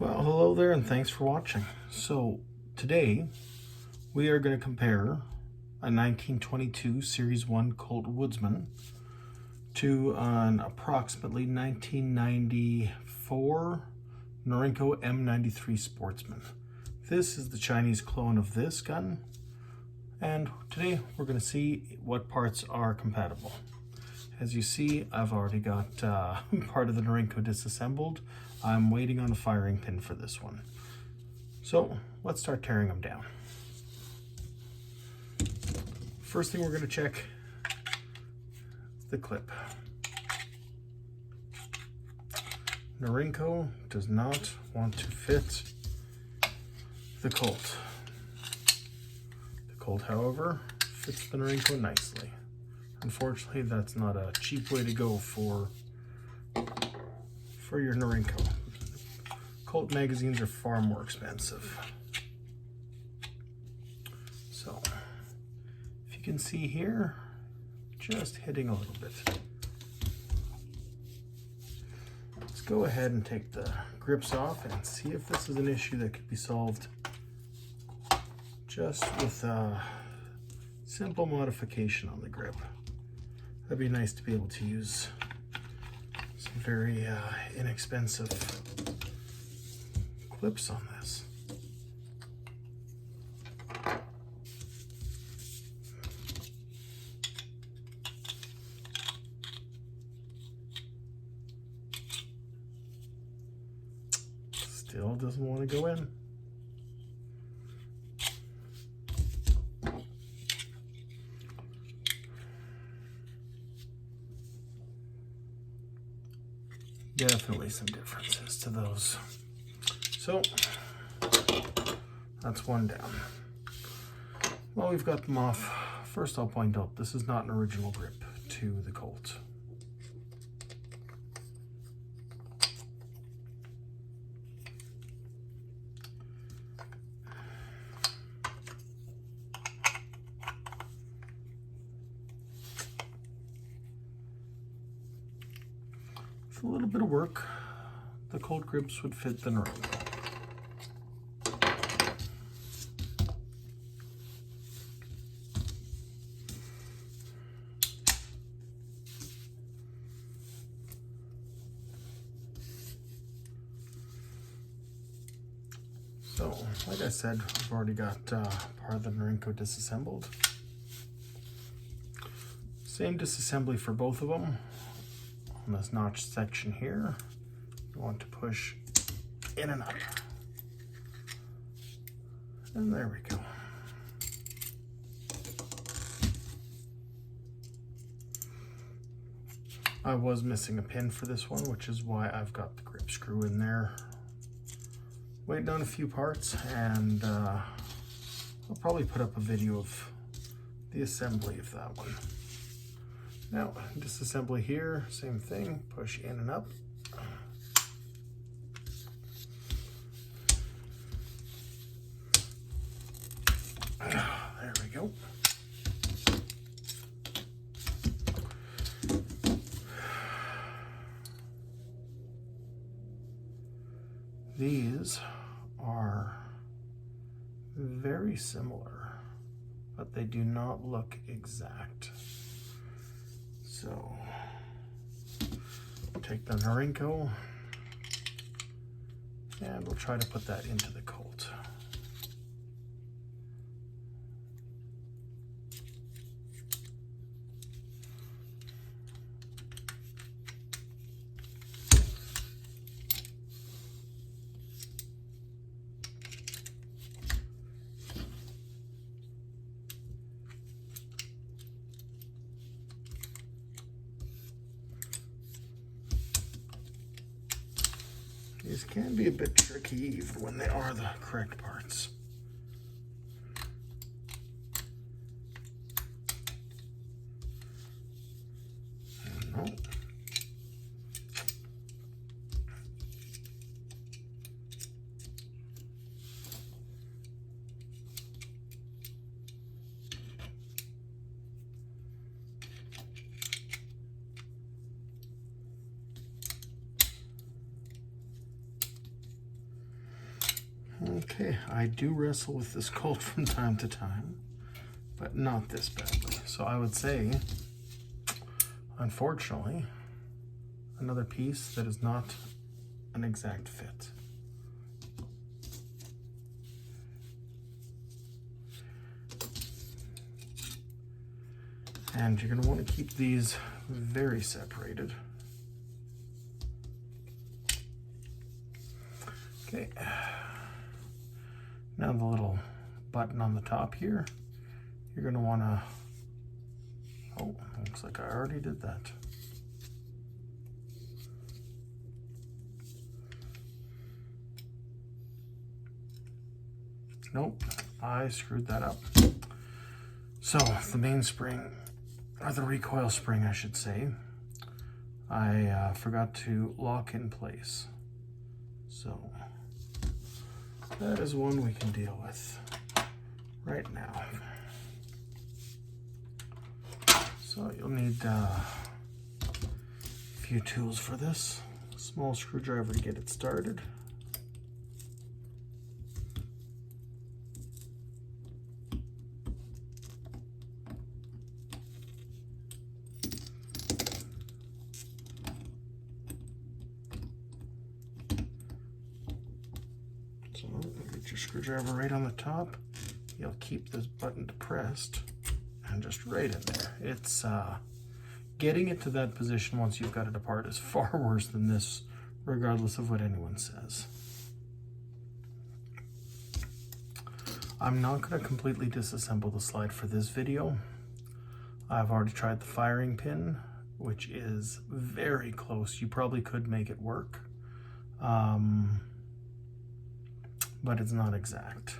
Well, hello there and thanks for watching. So today we are going to compare a 1922 Series 1 Colt Woodsman to an approximately 1994 Norinco M-93 Sportsman. This is the Chinese clone of this gun, and today we're going to see what parts are compatible. As you see, I've already got part of the Norinco disassembled. I'm waiting on a firing pin for this one. So let's start tearing them down. First thing we're going to check is the clip. Norinco does not want to fit the Colt. The Colt, however, fits the Norinco nicely. Unfortunately, that's not a cheap way to go for your Norinco. Colt magazines are far more expensive. So, if you can see here, just hitting a little bit. Let's go ahead and take the grips off and see if this is an issue that could be solved just with a simple modification on the grip. That'd be nice to be able to use some very inexpensive clips on this. Still doesn't want to go in. Definitely some differences to those. So that's one down. Well, we've got them off. First, I'll point out this is not an original grip to the Colt. With a little bit of work, the Colt grips would fit the Norinco. So, like I said, we've already got part of the Norinco disassembled. Same disassembly for both of them. On this notch section here, you want to push in and up. And there we go. I was missing a pin for this one, which is why I've got the grip screw in there. Waiting on a few parts, and I'll probably put up a video of the assembly of that one. Now, disassembly here, same thing, push in and up. There we go. These are very similar, but they do not look exact. So, take the Norinco, and we'll try to put that into the Colt. These can be a bit tricky even when they are the correct parts. No. Okay, I do wrestle with this Colt from time to time, but not this badly. So I would say, unfortunately, another piece that is not an exact fit. And you're going to want to keep these very separated. Okay. Now the little button on the top here, you're going to want to, oh, looks like I already did that. Nope, I screwed that up. So the mainspring, or the recoil spring I should say, I forgot to lock in place. So that is one we can deal with right now. So you'll need a few tools for this. A small screwdriver to get it started. So get your screwdriver right on the top. You'll keep this button depressed and just right in there. It's getting it to that position once you've got it apart is far worse than this, regardless of what anyone says. I'm not going to completely disassemble the slide for this video. I've already tried the firing pin, which is very close. You probably could make it work, but it's not exact.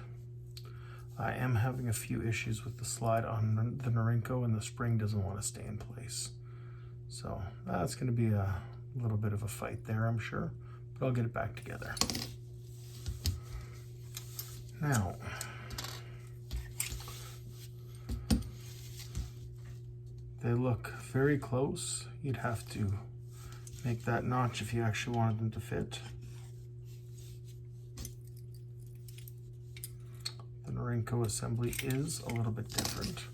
I am having a few issues with the slide on the Norinco, and the spring doesn't want to stay in place. So that's going to be a little bit of a fight there, I'm sure, but I'll get it back together. Now, they look very close. You'd have to make that notch if you actually wanted them to fit. The Norinco assembly is a little bit different,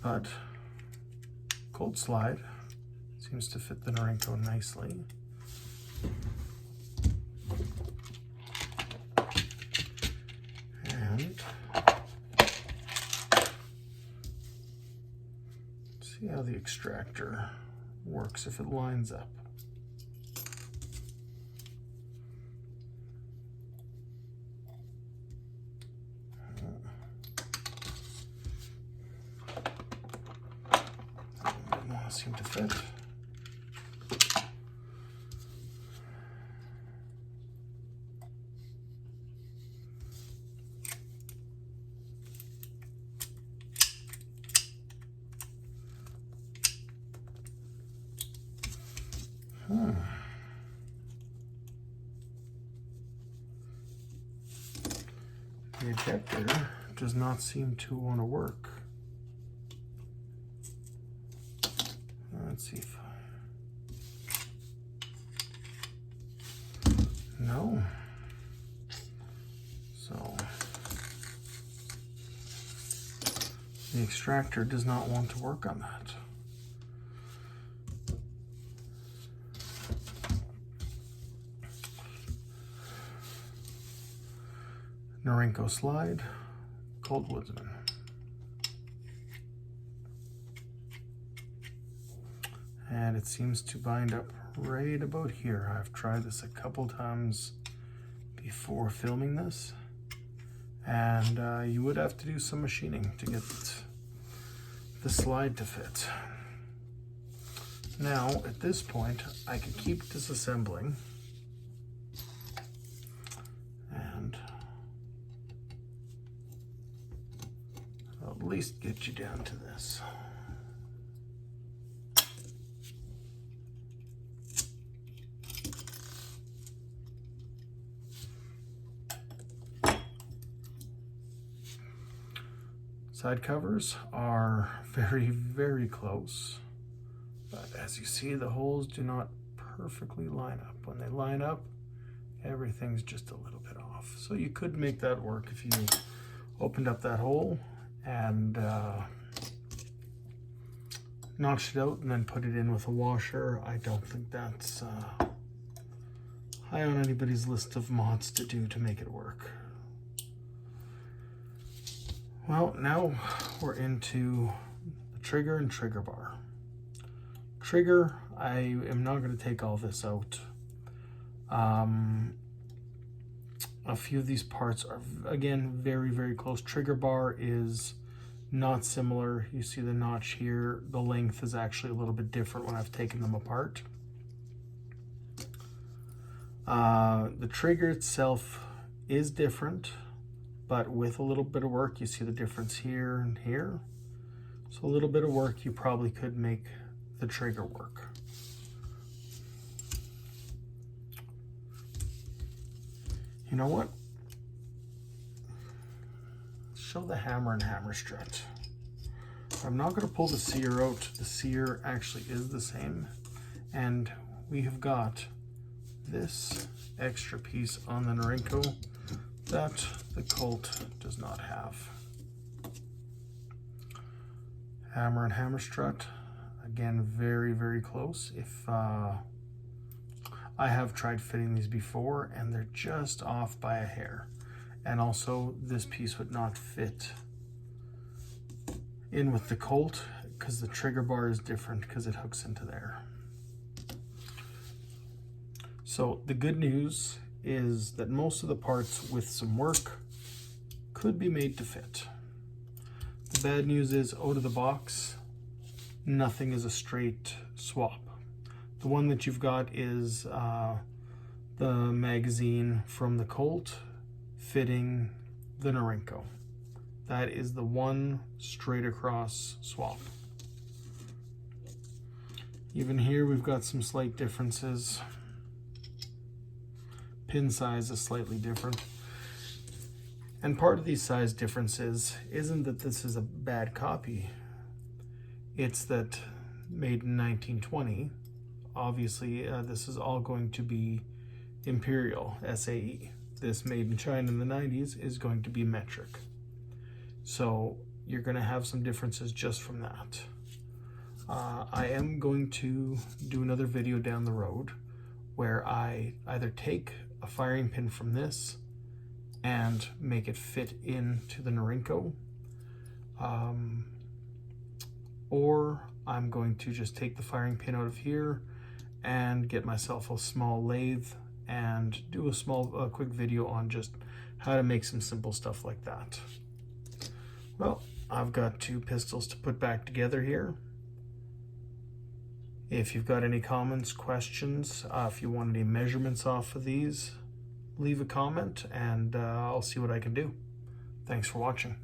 but Colt slide seems to fit the Norinco nicely. And see how the extractor works if it lines up. Doesn't seem to fit. The ejector does not seem to want to work. Let's see if no. So the extractor does not want to work on that. Norinco slide, Colt Woodsman. And it seems to bind up right about here. I've tried this a couple times before filming this, and you would have to do some machining to get the slide to fit. Now, at this point, I could keep disassembling and I'll at least get you down to this. Side covers are very, very close, but as you see, the holes do not perfectly line up. When they line up, Everything's just a little bit off. So you could make that work if you opened up that hole and notched it out and then put it in with a washer. I don't think that's high on anybody's list of mods to do to make it work. Well, now we're into the trigger and trigger bar. Trigger, I am not going to take all this out. A few of these parts are, again, very, very close. Trigger bar is not similar. You see the notch here. The length is actually a little bit different when I've taken them apart. The trigger itself is different, but with a little bit of work, you see the difference here and here. So a little bit of work, you probably could make the trigger work. You know what? Show the hammer and hammer strut. I'm not going to pull the sear out. The sear actually is the same. And we have got this extra piece on the Norinco that the Colt does not have. Hammer and hammer strut, again, very, very close. If I have tried fitting these before and they're just off by a hair. And also this piece would not fit in with the Colt because the trigger bar is different because it hooks into there. So the good news is that most of the parts with some work could be made to fit. The bad news is out of the box, nothing is a straight swap. The one that you've got is the magazine from the Colt fitting the Norinco. That is the one straight across swap. Even here we've got some slight differences. Pin size is slightly different. And part of these size differences isn't that this is a bad copy. It's that made in 1920, obviously this is all going to be imperial, SAE. This made in China in the 90s is going to be metric. So you're going to have some differences just from that. I am going to do another video down the road where I either take a firing pin from this and make it fit into the Norinco, or I'm going to just take the firing pin out of here and get myself a small lathe and do a quick video on just how to make some simple stuff like that. Well, I've got two pistols to put back together here. If you've got any comments, questions, if you want any measurements off of these, leave a comment and I'll see what I can do. Thanks for watching.